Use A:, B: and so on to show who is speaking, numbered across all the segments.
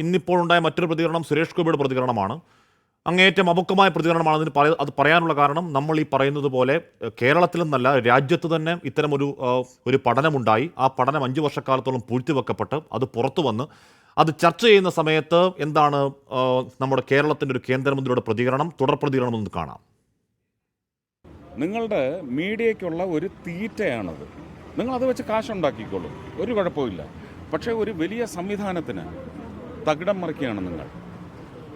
A: ഇന്നിപ്പോഴുണ്ടായ മറ്റൊരു പ്രതികരണം സുരേഷ് ഗോപിയുടെ പ്രതികരണമാണ്. അങ്ങേയറ്റം അപക്വമായ പ്രതികരണമാണ്. അത് പറയാനുള്ള കാരണം നമ്മൾ ഈ പറയുന്നത് പോലെ കേരളത്തിൽ നിന്നല്ല രാജ്യത്ത് തന്നെ ഇത്തരമൊരു പഠനമുണ്ടായി. ആ പഠനം 5 വർഷക്കാലത്തോളം പൂഴ്ത്തിവെക്കപ്പെട്ട് അത് പുറത്തു വന്ന് അത് ചർച്ച ചെയ്യുന്ന സമയത്ത് എന്താണ് നമ്മുടെ കേരളത്തിൻ്റെ ഒരു കേന്ദ്രമന്ത്രിയുടെ പ്രതികരണം, തുടർ പ്രതികരണം എന്ന് കാണാം.
B: നിങ്ങളുടെ മീഡിയയ്ക്കുള്ള ഒരു തീറ്റയാണത്. നിങ്ങളത് വെച്ച് കാശുണ്ടാക്കിക്കോളൂ, ഒരു കുഴപ്പമില്ല. പക്ഷേ ഒരു വലിയ സംവിധാനത്തിന് തകിടം മറിക്കുകയാണ് നിങ്ങൾ.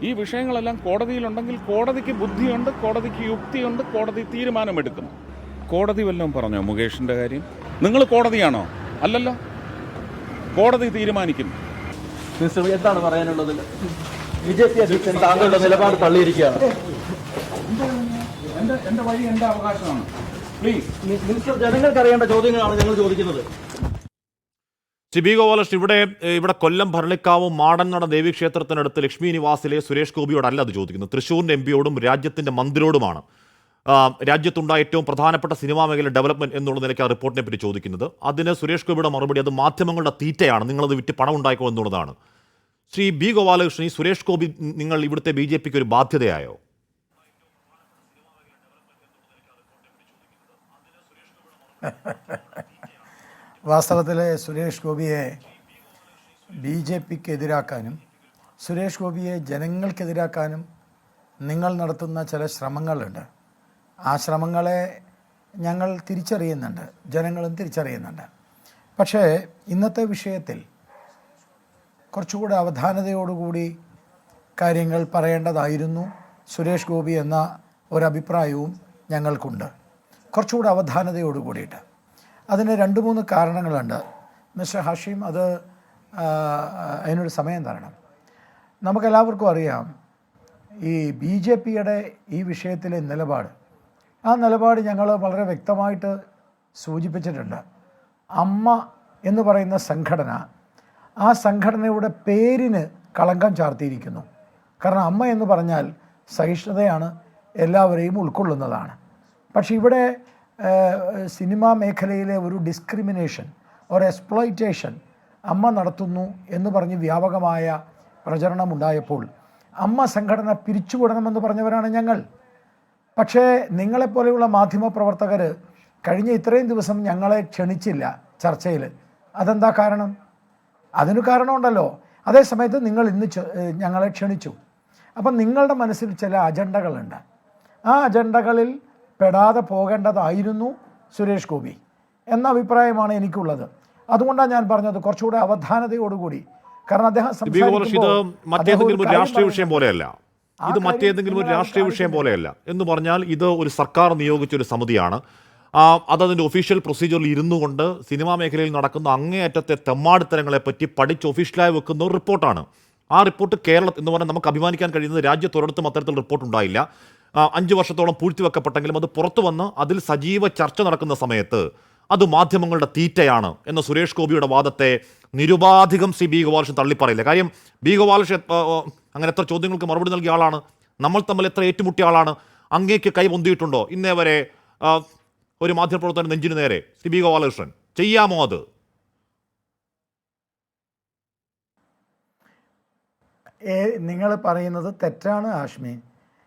B: ഈ വിഷയങ്ങളെല്ലാം കോടതിയിലുണ്ടെങ്കിൽ കോടതിക്ക് ബുദ്ധിയുണ്ട്, കോടതിക്ക് യുക്തിയുണ്ട്, കോടതി തീരുമാനമെടുക്കും. കോടതി വല്ലതും പറഞ്ഞോ മുകേഷിൻ്റെ കാര്യം? നിങ്ങൾ കോടതിയാണോ? അല്ലല്ലോ, കോടതി തീരുമാനിക്കും.
C: എന്താണ് പറയാനുള്ളത്? ബിജെപി അധ്യക്ഷൻ താങ്കളുടെ നിലപാട് തള്ളിയിരിക്കുകയാണ്.
B: എന്റെ വഴി എന്റെ അവകാശമാണ്. പ്ലീസ്
C: മിനിസ്റ്റർ, ജനങ്ങൾക്ക് അറിയേണ്ട ചോദ്യങ്ങളാണ് ഞങ്ങൾ ചോദിക്കുന്നത്.
A: ബി ഗോപാലകൃഷ്ണൻ, ഇവിടെ കൊല്ലം ഭരണിക്കാവ് മാടന്നട ദേവീക്ഷേത്രത്തിനടുത്ത് ലക്ഷ്മി നിവാസിലെ സുരേഷ് ഗോപിയോടല്ല അത് ചോദിക്കുന്നത്. തൃശ്ശൂരിൻ്റെ എംപിയോടും രാജ്യത്തിൻ്റെ മന്ത്രിയോടുമാണ്. രാജ്യത്തുണ്ടായ ഏറ്റവും പ്രധാനപ്പെട്ട സിനിമാ മേഖല ഡെവലപ്മെന്റ് എന്നുള്ള നിലയ്ക്ക് ആ റിപ്പോർട്ടിനെ പറ്റി ചോദിക്കുന്നത്. അതിന് സുരേഷ് ഗോപിയുടെ മറുപടി അത് മാധ്യമങ്ങളുടെ തീറ്റയാണ്, നിങ്ങളത് വിറ്റ് പണം ഉണ്ടായിക്കോ എന്നുള്ളതാണ്. ശ്രീ ബി ഗോപാലകൃഷ്ണൻ, ഈ സുരേഷ് ഗോപി നിങ്ങൾ ഇവിടുത്തെ BJPക്ക് ഒരു ബാധ്യതയായോ?
D: വാസ്തവത്തിൽ സുരേഷ് ഗോപിയെ BJPക്ക് എതിരാക്കാനും സുരേഷ് ഗോപിയെ ജനങ്ങൾക്കെതിരാക്കാനും നിങ്ങൾ നടത്തുന്ന ചില ശ്രമങ്ങളുണ്ട്. ആ ശ്രമങ്ങളെ ഞങ്ങൾ തിരിച്ചറിയുന്നുണ്ട്, ജനങ്ങളും തിരിച്ചറിയുന്നുണ്ട്. പക്ഷേ ഇന്നത്തെ വിഷയത്തിൽ കുറച്ചുകൂടെ അവധാനതയോടുകൂടി കാര്യങ്ങൾ പറയേണ്ടതായിരുന്നു സുരേഷ് ഗോപി എന്ന ഒരഭിപ്രായവും ഞങ്ങൾക്കുണ്ട്. കുറച്ചുകൂടെ അവധാനതയോട് കൂടിയിട്ട്. അതിന് 2-3 കാരണങ്ങളുണ്ട്. മിസ്റ്റർ ഹഷീം, അതിനൊരു സമയം തരണം. നമുക്കെല്ലാവർക്കും അറിയാം ഈ BJPയുടെ ഈ വിഷയത്തിലെ നിലപാട്. ആ നിലപാട് ഞങ്ങൾ വളരെ വ്യക്തമായിട്ട് സൂചിപ്പിച്ചിട്ടുണ്ട്. അമ്മ എന്ന് പറയുന്ന സംഘടന, ആ സംഘടനയുടെ പേരിന് കളങ്കം ചാർത്തിയിരിക്കുന്നു. കാരണം അമ്മ എന്ന് പറഞ്ഞാൽ സഹിഷ്ണുതയാണ്, എല്ലാവരെയും ഉൾക്കൊള്ളുന്നതാണ്. പക്ഷെ ഇവിടെ സിനിമാ മേഖലയിലെ ഒരു ഡിസ്ക്രിമിനേഷൻ, ഒരു എക്സ്പ്ലോയിറ്റേഷൻ അമ്മ നടത്തുന്നു എന്ന് പറഞ്ഞ് വ്യാപകമായ പ്രചരണമുണ്ടായപ്പോൾ അമ്മ സംഘടന പിരിച്ചുവിടണമെന്ന് പറഞ്ഞവരാണ് ഞങ്ങൾ. പക്ഷേ നിങ്ങളെപ്പോലെയുള്ള മാധ്യമപ്രവർത്തകർ കഴിഞ്ഞ ഇത്രയും ദിവസം ഞങ്ങളെ ക്ഷണിച്ചില്ല ചർച്ചയിൽ. അതെന്താ കാരണം? അതിന് കാരണമുണ്ടല്ലോ. അതേസമയത്ത് നിങ്ങൾ ഇന്ന് ഞങ്ങളെ ക്ഷണിച്ചു. അപ്പം നിങ്ങളുടെ മനസ്സിൽ ചില അജണ്ടകളുണ്ട്. ആ അജണ്ടകളിൽ പെടാതെ പോകേണ്ടതായിരുന്നു സുരേഷ് ഗോപി എന്ന അഭിപ്രായമാണ് എനിക്കുള്ളത്. അതുകൊണ്ടാണ് ഞാൻ പറഞ്ഞത് കുറച്ചുകൂടെ അവധാനതയോടുകൂടി. കാരണം അദ്ദേഹം
A: മറ്റേതെങ്കിലും ഒരു രാഷ്ട്രീയ വിഷയം പോലെയല്ല, ഇത് മറ്റേതെങ്കിലും ഒരു രാഷ്ട്രീയ വിഷയം പോലെയല്ല. എന്ന് പറഞ്ഞാൽ ഇത് ഒരു സർക്കാർ നിയോഗിച്ചൊരു സമിതിയാണ്. അതതിൻ്റെ ഒഫീഷ്യൽ പ്രൊസീജിയറിൽ ഇരുന്നു കൊണ്ട് സിനിമാ മേഖലയിൽ നടക്കുന്ന അങ്ങേയറ്റത്തെ തെമ്മാടിത്തരങ്ങളെപ്പറ്റി പഠിച്ച് ഒഫീഷ്യലായി വെക്കുന്ന ഒരു റിപ്പോർട്ടാണ്. ആ റിപ്പോർട്ട് കേരളത്തിൽ എന്ന് പറഞ്ഞാൽ നമുക്ക് അഭിമാനിക്കാൻ കഴിയുന്നത് രാജ്യത്തൊരിടത്തും അത്തരത്തിൽ റിപ്പോർട്ട് ഉണ്ടായില്ല. 5 വർഷത്തോളം പൂഴ്ത്തിവെക്കപ്പെട്ടെങ്കിലും അത് പുറത്തു വന്ന് അതിൽ സജീവ ചർച്ച നടക്കുന്ന സമയത്ത് അത് മാധ്യമങ്ങളുടെ തീറ്റയാണ് എന്ന സുരേഷ് ഗോപിയുടെ വാദത്തെ നിരുപാധികം ശ്രീ ബി ഗോപാലകൃഷ്ണൻ തള്ളിപ്പറയില്ല. കാര്യം ബി ഗോപാലകൃഷ്ണൻ അങ്ങനെ എത്ര ചോദ്യങ്ങൾക്ക് മറുപടി നൽകിയ ആളാണ്, നമ്മൾ തമ്മിൽ എത്ര ഏറ്റുമുട്ടിയ ആളാണ്. അങ്ങേക്ക് കൈ പൊന്തിയിട്ടുണ്ടോ ഇന്നേ വരെ ഒരു മാധ്യമപ്രവർത്തകൻ നെഞ്ചിന് നേരെ? ശ്രീ ബി ഗോപാലകൃഷ്ണൻ, ചെയ്യാമോ അത്?
D: നിങ്ങൾ പറയുന്നത് തെറ്റാണ് ആഷ്മീൻ.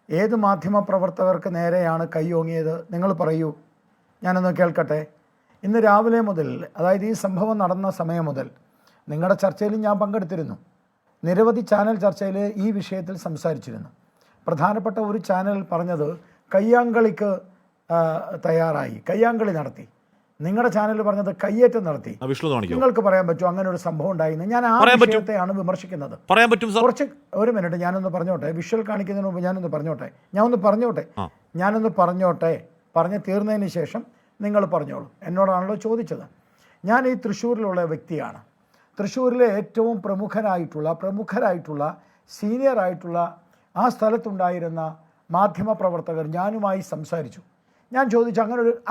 D: ഏത് മാധ്യമപ്രവർത്തകർക്ക് നേരെയാണ് കൈ ഓങ്ങിയത്? നിങ്ങൾ പറയൂ, ഞാനൊന്ന് കേൾക്കട്ടെ. ഇന്ന് രാവിലെ മുതൽ, അതായത് ഈ സംഭവം നടന്ന സമയം മുതൽ നിങ്ങളുടെ ചർച്ചയിൽ ഞാൻ പങ്കെടുത്തിരുന്നു. നിരവധി ചാനൽ ചർച്ചയിൽ ഈ വിഷയത്തിൽ സംസാരിച്ചിരുന്നു. പ്രധാനപ്പെട്ട ഒരു ചാനൽ പറഞ്ഞത് കയ്യാങ്കളിക്ക് തയ്യാറായി, കയ്യാങ്കളി നടത്തി. നിങ്ങളുടെ ചാനൽ പറഞ്ഞത് കയ്യേറ്റം നടത്തി. നിങ്ങൾക്ക് പറയാൻ പറ്റുമോ അങ്ങനെ ഒരു സംഭവം ഉണ്ടായിരുന്നു? ഞാൻ ആ വിഷയത്തെയാണ് വിമർശിക്കുന്നത്. കുറച്ച് ഒരു മിനിറ്റ് ഞാനൊന്ന് പറഞ്ഞോട്ടെ. വിഷ്വൽ കാണിക്കുന്നതിന് മുമ്പ് ഞാനൊന്ന് പറഞ്ഞോട്ടെ. പറഞ്ഞ് തീർന്നതിന് ശേഷം നിങ്ങൾ പറഞ്ഞോളൂ. എന്നോടാണല്ലോ ചോദിച്ചത്. ഞാൻ ഈ തൃശ്ശൂരിലുള്ള വ്യക്തിയാണ്. തൃശ്ശൂരിലെ ഏറ്റവും പ്രമുഖരായിട്ടുള്ള സീനിയറായിട്ടുള്ള ആ സ്ഥലത്തുണ്ടായിരുന്ന മാധ്യമപ്രവർത്തകർ ഞാനുമായി സംസാരിച്ചു. ഞാൻ ചോദിച്ചു,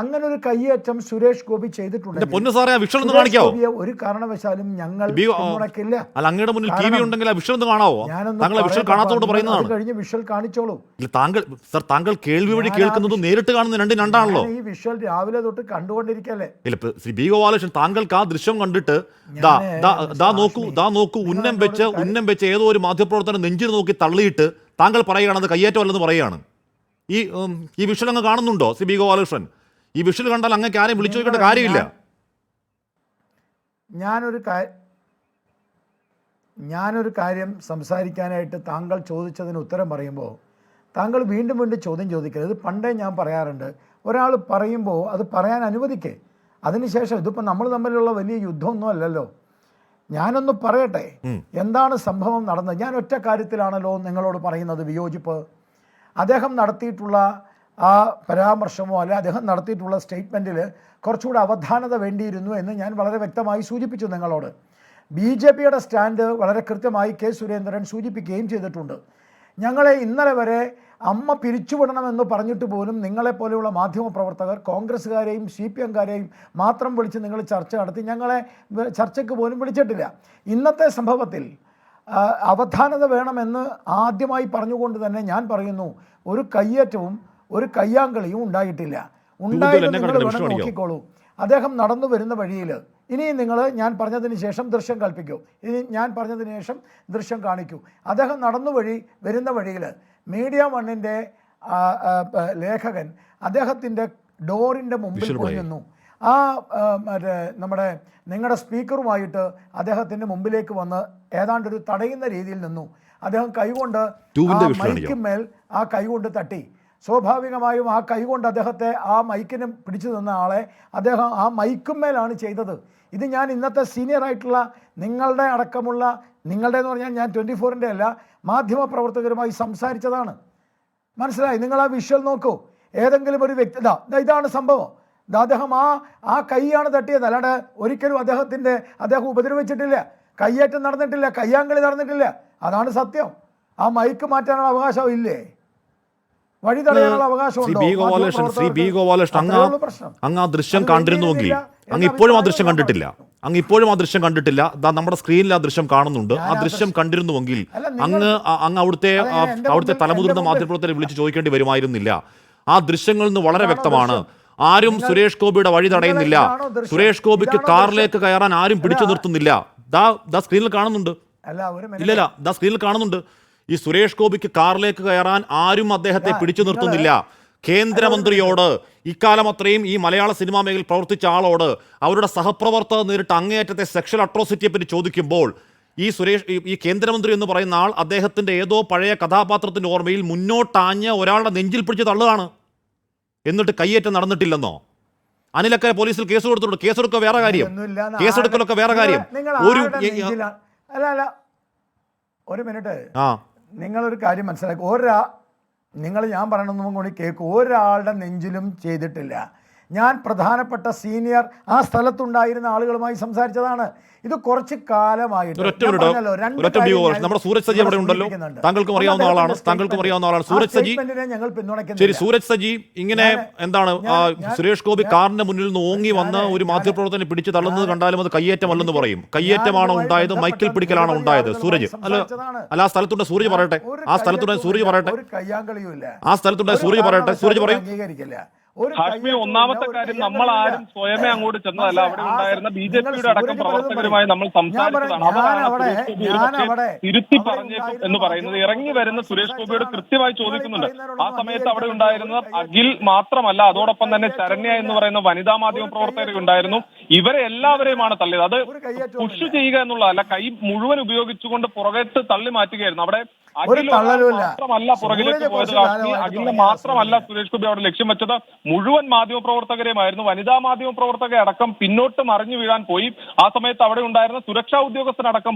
D: അങ്ങനെ ഒരു കയ്യേറ്റം സുരേഷ് ഗോപി ചെയ്തിട്ടുണ്ടെങ്കിൽ
A: പൊന്നു സാറേ, ആ വിഷ്വൽ ഒന്ന്
D: സുരേഷ്
A: കാണിക്കാവോ?
D: ഗോപിയെ ഒരു കാരണവശാലും ഞങ്ങൾ പിന്തുണയ്ക്കില്ല.
A: അല്ല, അങ്ങയുടെ മുന്നിൽ ടി വി ഉണ്ടെങ്കിൽ ആ വിഷ്വൽ ഒന്ന് കാണാവോ? താങ്കൾ വിഷ്വൽ കാണാത്തോട് പറയുന്നതാണ്.
D: കഴിഞ്ഞ് വിഷ്വൽ കാണിച്ചോളൂ.
A: താങ്കൾ കേൾവി വഴി കേൾക്കുന്നതും നേരിട്ട് കാണുന്ന രണ്ടാണല്ലോ.
D: ഈ വിഷ്വൽ രാവിലെ തൊട്ട് കണ്ടുകൊണ്ടിരിക്കല്ലേ.
A: ഇല്ല, ശ്രീ ബി ഗോപാലകൃഷ്ണൻ, താങ്കൾക്ക് ആ ദൃശ്യം കണ്ടിട്ട് നോക്കൂ ഉന്നം വെച്ച് ഏതോ ഒരു മാധ്യമപ്രവർത്തനം നെഞ്ചിൽ നോക്കി തള്ളിയിട്ട് താങ്കൾ പറയുകയാണത് കയ്യേറ്റമല്ലെന്ന് പറയുകയാണ്. ഈ വിഷ്വൽ അങ്ങ് കാണുന്നുണ്ടോ ശ്രീ ബി ഗോപാലകൃഷ്ണൻ? ഈ വിഷ്വൽ കണ്ടാൽ അങ്ങക്ക് ആരെയും വിളിച്ചു നോക്കേണ്ട കാര്യമില്ല.
D: ഞാനൊരു കാര്യം സംസാരിക്കാനായിട്ട് താങ്കൾ ചോദിച്ചതിന് ഉത്തരം പറയുമ്പോൾ താങ്കൾ വീണ്ടും ചോദ്യം ചോദിക്കരുത്. പണ്ടേ ഞാൻ പറയാറുണ്ട്, ഒരാൾ പറയുമ്പോൾ അത് പറയാൻ അനുവദിക്കേ. അതിനുശേഷം ഇതിപ്പോൾ നമ്മൾ തമ്മിലുള്ള വലിയ യുദ്ധമൊന്നും അല്ലല്ലോ. ഞാനൊന്ന് പറയട്ടെ എന്താണ് സംഭവം നടന്നത്. ഞാൻ ഒറ്റ കാര്യത്തിലാണല്ലോ നിങ്ങളോട് പറയുന്നത്, വിയോജിപ്പ്. അദ്ദേഹം നടത്തിയിട്ടുള്ള ആ പരാമർശമോ അല്ലെ അദ്ദേഹം നടത്തിയിട്ടുള്ള സ്റ്റേറ്റ്മെൻറ്റിൽ കുറച്ചുകൂടെ അവധാനത വേണ്ടിയിരുന്നു എന്ന് ഞാൻ വളരെ വ്യക്തമായി സൂചിപ്പിച്ചു നിങ്ങളോട്. BJPയുടെ സ്റ്റാൻഡ് വളരെ കൃത്യമായി കെ സുരേന്ദ്രൻ സൂചിപ്പിക്കുകയും ചെയ്തിട്ടുണ്ട്. ഞങ്ങളെ ഇന്നലെ വരെ അമ്മ പിരിച്ചുവിടണമെന്ന് പറഞ്ഞിട്ട് പോലും നിങ്ങളെപ്പോലെയുള്ള മാധ്യമപ്രവർത്തകർ കോൺഗ്രസ്സുകാരെയും CPM-കാരെയും മാത്രം വിളിച്ച് നിങ്ങൾ ചർച്ച നടത്തി, ഞങ്ങളെ ചർച്ചയ്ക്ക് പോലും വിളിച്ചിട്ടില്ല. ഇന്നത്തെ സംഭവത്തിൽ അവധാനത വേണമെന്ന് ആദ്യമായി പറഞ്ഞുകൊണ്ട് തന്നെ ഞാൻ പറയുന്നു, ഒരു കയ്യേറ്റവും ഒരു കയ്യാങ്കളിയും ഉണ്ടായിട്ടില്ല. ഉണ്ടായത് നിങ്ങൾ വേണം നോക്കിക്കോളൂ. അദ്ദേഹം നടന്നു വരുന്ന വഴിയിൽ ഇനിയും നിങ്ങൾ ഞാൻ പറഞ്ഞതിന് ശേഷം ദൃശ്യം കൽപ്പിക്കൂ, ഇനി ഞാൻ പറഞ്ഞതിന് ശേഷം ദൃശ്യം കാണിക്കൂ. അദ്ദേഹം വരുന്ന വഴിയിൽ മീഡിയ വണ്ണിൻ്റെ ലേഖകൻ അദ്ദേഹത്തിൻ്റെ ഡോറിൻ്റെ മുമ്പിൽ പോയി നിന്നു. ആ നമ്മുടെ നിങ്ങളുടെ സ്പീക്കറുമായിട്ട് അദ്ദേഹത്തിൻ്റെ മുമ്പിലേക്ക് വന്ന് ഏതാണ്ടൊരു തടയുന്ന രീതിയിൽ നിന്നു. അദ്ദേഹം കൈകൊണ്ട് മൈക്കിന്മേൽ ആ കൈകൊണ്ട് തട്ടി. സ്വാഭാവികമായും ആ കൈകൊണ്ട് അദ്ദേഹത്തെ ആ മൈക്കിന് പിടിച്ചു നിന്ന ആളെ അദ്ദേഹം ആ മൈക്കുമേലാണ് ചെയ്തത്. ഇത് ഞാൻ ഇന്നത്തെ സീനിയറായിട്ടുള്ള നിങ്ങളുടെ അടക്കമുള്ള, നിങ്ങളുടെ എന്ന് പറഞ്ഞാൽ ഞാൻ 24-ൻ്റെ അല്ല, മാധ്യമപ്രവർത്തകരുമായി സംസാരിച്ചതാണ്. മനസ്സിലായി? നിങ്ങൾ ആ വിഷ്വൽ നോക്കൂ. ഏതെങ്കിലും ഒരു വ്യക്തി ഇതാണ് സംഭവം. അദ്ദേഹം ആ കൈയാണ് തട്ടിയത്, അല്ലാണ്ട് ഒരിക്കലും അദ്ദേഹം ഉപദ്രവിച്ചിട്ടില്ല, കയ്യേറ്റം നടന്നിട്ടില്ല, കയ്യാങ്കളി നടന്നിട്ടില്ല. അതാണ് സത്യം. ആ മൈക്ക് മാറ്റാനുള്ള അവകാശം ഇല്ലേ? വഴി തടയാനുള്ള അവകാശമുണ്ടോ?
A: ശ്രീ ബി ഗോപാലകൃഷ്ണൻ, അങ്ങ് ആ ദൃശ്യം കണ്ടിരുന്നുവെങ്കിൽ, അങ്ങ് ഇപ്പോഴും ആ ദൃശ്യം കണ്ടിട്ടില്ല. നമ്മുടെ സ്ക്രീനിൽ ആ ദൃശ്യം കാണുന്നുണ്ട്. ആ ദൃശ്യം കണ്ടിരുന്നുവെങ്കിൽ അങ്ങ് അവിടുത്തെ തലമുതിർന്ന മാധ്യമപ്രവർത്തകരെ വിളിച്ച് ചോദിക്കേണ്ടി വരുമായിരുന്നില്ല. ആ ദൃശ്യങ്ങളിൽ നിന്ന് വളരെ വ്യക്തമാണ്, ആരും സുരേഷ് ഗോപിയുടെ വഴി തടയുന്നില്ല. സുരേഷ് ഗോപിക്ക് കാറിലേക്ക് കയറാൻ ആരും പിടിച്ചു നിർത്തുന്നില്ല. സ്ക്രീനിൽ കാണുന്നുണ്ട്. ഇല്ല, സ്ക്രീനിൽ കാണുന്നുണ്ട്. ഈ സുരേഷ് ഗോപിക്ക് കാറിലേക്ക് കയറാൻ ആരും അദ്ദേഹത്തെ പിടിച്ചു നിർത്തുന്നില്ല. കേന്ദ്രമന്ത്രിയോട്, ഇക്കാലം അത്രയും ഈ മലയാള സിനിമാ മേഖലയിൽ പ്രവർത്തിച്ച ആളോട്, അവരുടെ സഹപ്രവർത്തകർ നേരിട്ട് അങ്ങേയറ്റത്തെ സെക്ഷൽ അട്രോസിറ്റിയെ പറ്റി ചോദിക്കുമ്പോൾ ഈ കേന്ദ്രമന്ത്രി എന്ന് പറയുന്ന ആൾ അദ്ദേഹത്തിന്റെ ഏതോ പഴയ കഥാപാത്രത്തിന്റെ ഓർമ്മയിൽ മുന്നോട്ടാഞ്ഞ് ഒരാളുടെ നെഞ്ചിൽ പിടിച്ച് തള്ളുകയാണ്. എന്നിട്ട് കയ്യേറ്റം നടന്നിട്ടില്ലെന്നോ? അനിലക്കര പോലീസിൽ കേസ് കൊടുത്തിട്ടുണ്ട്. കേസെടുക്കുക വേറെ കാര്യം, കേസെടുക്കലൊക്കെ വേറെ കാര്യം.
D: ഒരു മിനിറ്റ്, നിങ്ങളൊരു കാര്യം മനസ്സിലാക്കി. ഞാൻ പറയണമെന്നും കൂടി കേൾക്കും. ഒരാളുടെ നെഞ്ചിലും ചെയ്തിട്ടില്ല. ഞാൻ പ്രധാനപ്പെട്ട സീനിയർ ആ സ്ഥലത്തുണ്ടായിരുന്ന ആളുകളുമായി സംസാരിച്ചതാണ്. ഇത് കുറച്ച് കാലമായിട്ട്
A: നമ്മുടെ സൂരജ് സജി അവിടെ ഉണ്ടല്ലോ, താങ്കൾക്കും അറിയാവുന്ന ആളാണ് സൂരജ് സജി.
D: ഞങ്ങൾ പിന്തുണയ്ക്കുന്നു.
A: ശരി, സൂരജ് സജി, ഇങ്ങനെ എന്താണ് സുരേഷ് ഗോപി കാറിന്റെ മുന്നിൽ നിന്ന് ഓങ്ങി വന്ന് ഒരു മാധ്യമപ്രവർത്തകനെ പിടിച്ചു തള്ളുന്നത് കണ്ടാലും അത് കയ്യേറ്റമല്ലെന്ന് പറയും. കയ്യേറ്റമാണോ ഉണ്ടായത്, മൈക്കിൽ പിടിക്കലാണോ ഉണ്ടായത്? സൂരജ് അല്ല ആ സ്ഥലത്തുണ്ട് സൂരജ് പറയട്ടെ. ആ സ്ഥലത്തുണ്ടായ സൂരജ് പറയട്ടെ. സൂരജ് പറയും.
E: ഹാഷ്മി, ഒന്നാമത്തെ കാര്യം, നമ്മൾ ആരും സ്വയമേ അങ്ങോട്ട് ചെന്നതല്ല. അവിടെ ഉണ്ടായിരുന്ന BJPയുടെ അടക്കം പ്രവർത്തകരുമായി നമ്മൾ സംസാരിച്ചതാണ്. അവരാണ് തിരുത്തി പറഞ്ഞേക്കും എന്ന് പറയുന്നത്. ഇറങ്ങി വരുന്ന സുരേഷ് ഗോപിയോട് കൃത്യമായി ചോദിക്കുന്നുണ്ട്. ആ സമയത്ത് അവിടെ ഉണ്ടായിരുന്നത് അഖിൽ മാത്രമല്ല, അതോടൊപ്പം തന്നെ ശരണ്യ എന്ന് പറയുന്ന വനിതാ മാധ്യമ പ്രവർത്തകർ ഉണ്ടായിരുന്നു. ഇവരെ എല്ലാവരെയുമാണ് തള്ളിയത്. അത് പുഷ് ചെയ്യുക എന്നുള്ളതല്ല, കൈ മുഴുവൻ ഉപയോഗിച്ചുകൊണ്ട് പുറകെട്ട് തള്ളി മാറ്റുകയായിരുന്നു. അവിടെ മാത്രമല്ല പുറകിലേക്ക് പോയത്. അഖിലിനെ മാത്രമല്ല സുരേഷ് ഗോപി അവിടെ ലക്ഷ്യം വെച്ചത്, മുഴുവൻ മാധ്യമപ്രവർത്തകരെയുമായിരുന്നു. വനിതാ മാധ്യമപ്രവർത്തകരെ അടക്കം പിന്നോട്ട് മറിഞ്ഞു വീഴാൻ പോയി. ആ സമയത്ത് അവിടെ ഉണ്ടായിരുന്ന സുരക്ഷാ ഉദ്യോഗസ്ഥരടക്കം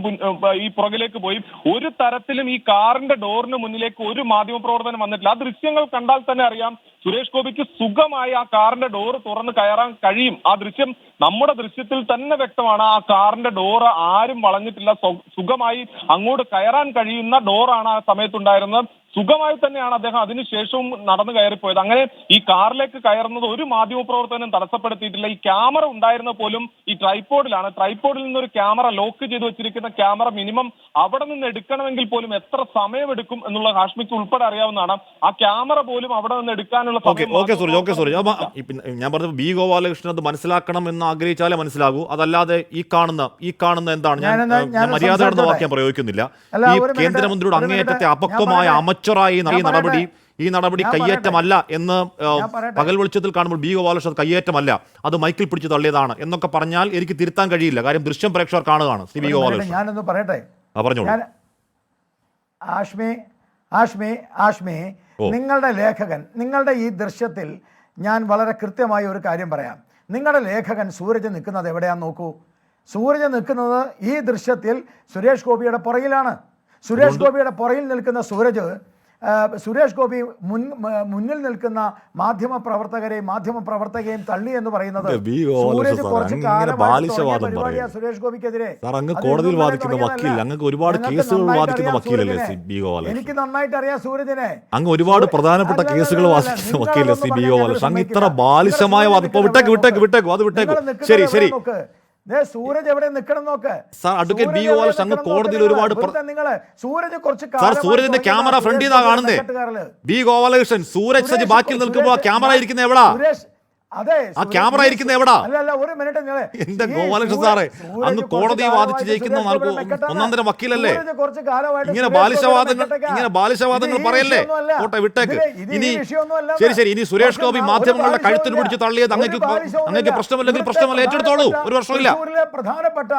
E: ഈ പുറകിലേക്ക് പോയി. ഒരു തരത്തിലും ഈ കാറിന്റെ ഡോറിന് മുന്നിലേക്ക് ഒരു മാധ്യമപ്രവർത്തനം വന്നിട്ടില്ല. ആ ദൃശ്യങ്ങൾ കണ്ടാൽ തന്നെ അറിയാം, സുരേഷ് ഗോപിക്ക് സുഖമായി ആ കാറിന്റെ ഡോറ് തുറന്ന് കയറാൻ കഴിയും. ആ ദൃശ്യം നമ്മുടെ ദൃശ്യത്തിൽ തന്നെ വ്യക്തമാണ്. ആ കാറിന്റെ ഡോറ് ആരും വളഞ്ഞിട്ടില്ല. സുഖമായി അങ്ങോട്ട് കയറാൻ കഴിയുന്ന ഡോറാണ് ആ സമയത്തുണ്ടായിരുന്നത്. സുഖമായി തന്നെയാണ് അദ്ദേഹം അതിനുശേഷവും നടന്നു കയറിപ്പോയത്. അങ്ങനെ ഈ കാറിലേക്ക് കയറുന്നത് ഒരു മാധ്യമപ്രവർത്തനം തടസ്സപ്പെടുത്തിയിട്ടില്ല. ഈ ക്യാമറ ഉണ്ടായിരുന്ന പോലും ഈ ട്രൈപോഡിലാണ്. ട്രൈപോഡിൽ നിന്നൊരു ക്യാമറ ലോക്ക് ചെയ്ത് വെച്ചിരിക്കുന്ന ക്യാമറ മിനിമം അവിടെ നിന്ന് എടുക്കണമെങ്കിൽ പോലും എത്ര സമയമെടുക്കും എന്നുള്ള ഹാഷ്മിക്ക് ഉൾപ്പെടെ അറിയാവുന്നതാണ്. ആ ക്യാമറ പോലും അവിടെ നിന്ന് എടുക്കാനുള്ള
A: സൂരജ് ഞാൻ പറഞ്ഞത് ബി ഗോപാലകൃഷ്ണൻ അത് മനസ്സിലാക്കണം എന്ന് ആഗ്രഹിച്ചാലേ മനസ്സിലാകൂ. അതല്ലാതെ ഈ കാണുന്ന എന്താണ് ഞാൻ മര്യാദയുടെ വാക്യം പ്രയോഗിക്കുന്നില്ല. ഈ കേന്ദ്രമന്ത്രിയുടെ അങ്ങേയറ്റത്തെ അപക്വമായ അമച്ചറായി ഈ നടപടി കയ്യേറ്റമല്ല എന്ന് പകൽ വെളിച്ചത്തിൽ കാണുമ്പോൾ ബി ഗോപാലകൃഷ്ണൻ കയ്യേറ്റമല്ല, അത് മൈക്കിൽ പിടിച്ച് തള്ളിയതാണ് എന്നൊക്കെ പറഞ്ഞാൽ എനിക്ക് തിരുത്താൻ കഴിയില്ല. കാര്യം ദൃശ്യം പ്രേക്ഷകർ കാണുകയാണ്. ശ്രീ ബി ഗോപാലകൃഷ്ണൻ
D: ഞാനൊന്ന് പറയട്ടെ.
A: പറഞ്ഞോളൂ.
D: ആഷ്മി നിങ്ങളുടെ ലേഖകൻ, നിങ്ങളുടെ ഈ ദൃശ്യത്തിൽ ഞാൻ വളരെ കൃത്യമായ ഒരു കാര്യം പറയാം. നിങ്ങളുടെ ലേഖകൻ സൂരജ് നിൽക്കുന്നത് എവിടെയാന്ന് നോക്കൂ. സൂരജ് നിൽക്കുന്നത് ഈ ദൃശ്യത്തിൽ സുരേഷ് ഗോപിയുടെ പുറകിലാണ്. സുരേഷ് ഗോപിയുടെ പുറകിൽ നിൽക്കുന്ന സുരേഷ് ഗോപി മുന്നിൽ നിൽക്കുന്ന മാധ്യമപ്രവർത്തകരെയും തള്ളി എന്ന് പറയുന്നത് സൂരജ് കുറച്ച് പരിപാടിയാ സുരേഷ് ഗോപിക്കെതിരെ.
A: കോടതിയിൽ വാദിക്കുന്ന വക്കീൽ, അങ്ങ് ഒരുപാട് കേസുകൾ വാദിക്കുന്ന വക്കീലല്ലേ ബി ഗോപാലകൃഷ്ണൻ?
D: എനിക്ക് നന്നായിട്ട് അറിയാം സൂരജിനെ.
A: അങ്ങ് ഒരുപാട് പ്രധാനപ്പെട്ട കേസുകൾ വാദിക്കുന്ന വക്കീലല്ലേ ശ്രീ ബി ഗോപാലകൃഷ്ണൻ? അങ്ങ് ഇത്ര ബാലിശമായ വാദിപ്പോ വിട്ടേക്ക്. ശരി
D: സൂരജ് എവിടെ നിൽക്കണം നോക്ക്.
A: സാർ അഡ്വക്കേറ്റ് ബി ഗോപാലകൃഷ്ണൻ അങ്ങ് കോടതിയിൽ ഒരുപാട്
D: സൂരജ് കുറച്ച്
A: സാർ സൂരജിന്റെ ക്യാമറ ഫ്രണ്ടിൽ നിന്നാ കാണുന്നേ. ബി ഗോപാലകൃഷ്ണൻ സൂരജ് സജി ബാക്കിൽ നിൽക്കുമ്പോ ക്യാമറ ഇരിക്കുന്ന എവിടാ?
D: അതെ,
A: ആ ക്യാമറ ഇരിക്കുന്ന എവിടാ?
D: അല്ല ഒരു മിനിറ്റ്.
A: എന്റെ ഗോപാലകൃഷ്ണൻ സാറേ, അങ്ങ് കോടതി വാദിച്ച് ജയിക്കുന്ന ഒന്നാന്തരം വക്കീലല്ലേ? ഇങ്ങനെ ബാലിശവാദങ്ങൾ പറയല്ലേ? കോട്ടെ വിട്ടേക്ക്. ഇനി സുരേഷ് ഗോപി മാധ്യമങ്ങളുടെ കഴുത്തിന് പിടിച്ച് തള്ളിയത് അങ്ങേക്ക് പ്രശ്നമല്ലെങ്കിൽ പ്രശ്നമല്ല, ഏറ്റെടുത്തോളൂ, ഒരു പ്രശ്നമില്ല.
D: പ്രധാനപ്പെട്ട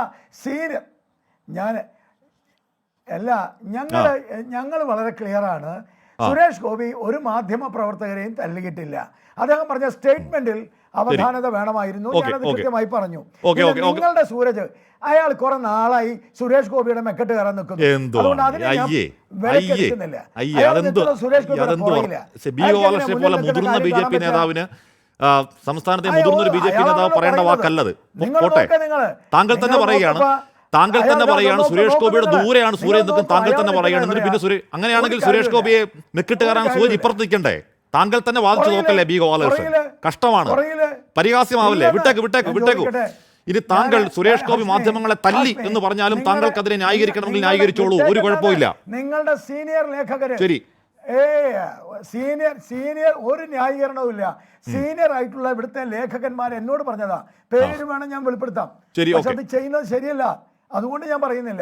D: സീൻ ഞങ്ങൾ വളരെ ക്ലിയർ ആണ്. സുരേഷ് ഗോപി ഒരു മാധ്യമ പ്രവർത്തകരെയും തള്ളിയിട്ടില്ല. അദ്ദേഹം പറഞ്ഞ സ്റ്റേറ്റ്മെന്റിൽ അവധാനത വേണമായിരുന്നു. ഞാനത് കൃത്യമായി പറഞ്ഞു. നിങ്ങളുടെ സൂരജ് അയാൾ കുറെ നാളായി സുരേഷ് ഗോപിയുടെ മെക്കെട്ട് കയറാൻ നിൽക്കുന്നു. അതുകൊണ്ട് അതിനെ വിലക്കെടുക്കുന്നില്ല.
A: മുതിർന്ന ബി ജെ പി നേതാവിന്, സംസ്ഥാനത്തെ മുതിർന്ന ബി ജെ പി നേതാവ് പറയേണ്ട വാക്കല്ലത്. പോട്ടെ, താങ്കൾ തന്നെ പറയുകയാണ് സുരേഷ് ഗോപിയുടെ ദൂരെയാണ് സൂരജ് നിൽക്കുന്നത്. താങ്കൾ തന്നെ പറയുകയാണ്. എന്നിട്ട് പിന്നെ അങ്ങനെയാണെങ്കിൽ സുരേഷ് ഗോപിയെ മെക്കിട്ട് കയറാൻ സൂരജ് ഇപ്പുറത്ത് നിൽക്കണ്ടേ? താങ്കൾ തന്നെ വാദിച്ചു നോക്കല്ലേ ബി ഗോപാലകൃഷ്ണൻ? കഷ്ടമാണ്, പരിഹാസ്യമാവല്ലേ? വിട്ടേക്കു. ഇനി താങ്കൾ സുരേഷ് ഗോപി മാധ്യമങ്ങളെ തല്ലി എന്ന് പറഞ്ഞാലും താങ്കൾക്ക് അതിനെ ന്യായീകരിക്കണമെങ്കിൽ ന്യായീകരിച്ചോളൂ, ഒരു കുഴപ്പമില്ല.
D: നിങ്ങളുടെ സീനിയർ ലേഖകര്
A: ശരി,
D: സീനിയർ ഒരു ന്യായീകരണവും ഇല്ല. സീനിയർ ആയിട്ടുള്ള ഇവിടുത്തെ ലേഖകന്മാർ എന്നോട് പറഞ്ഞതാ. പേര് വേണം ഞാൻ വെളിപ്പെടുത്താം. അത് ചെയ്യുന്നത് ശരിയല്ല. അതുകൊണ്ട് ഞാൻ പറയുന്നില്ല.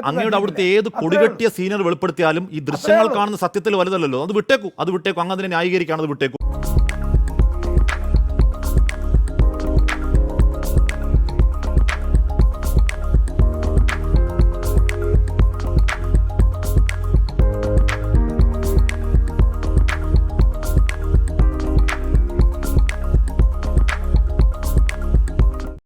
A: അങ്ങയുടെ അവിടുത്തെ ഏത് കൊടികെട്ടിയ സീനിയർ വെളിപ്പെടുത്തിയാലും ഈ ദൃശ്യങ്ങൾ കാണുന്ന സത്യത്തിൽ വലുതല്ലോ. അത് വിട്ടേക്കു. അങ്ങ് അതിനെ ന്യായീകരിക്കാണത് വിട്ടേക്കു.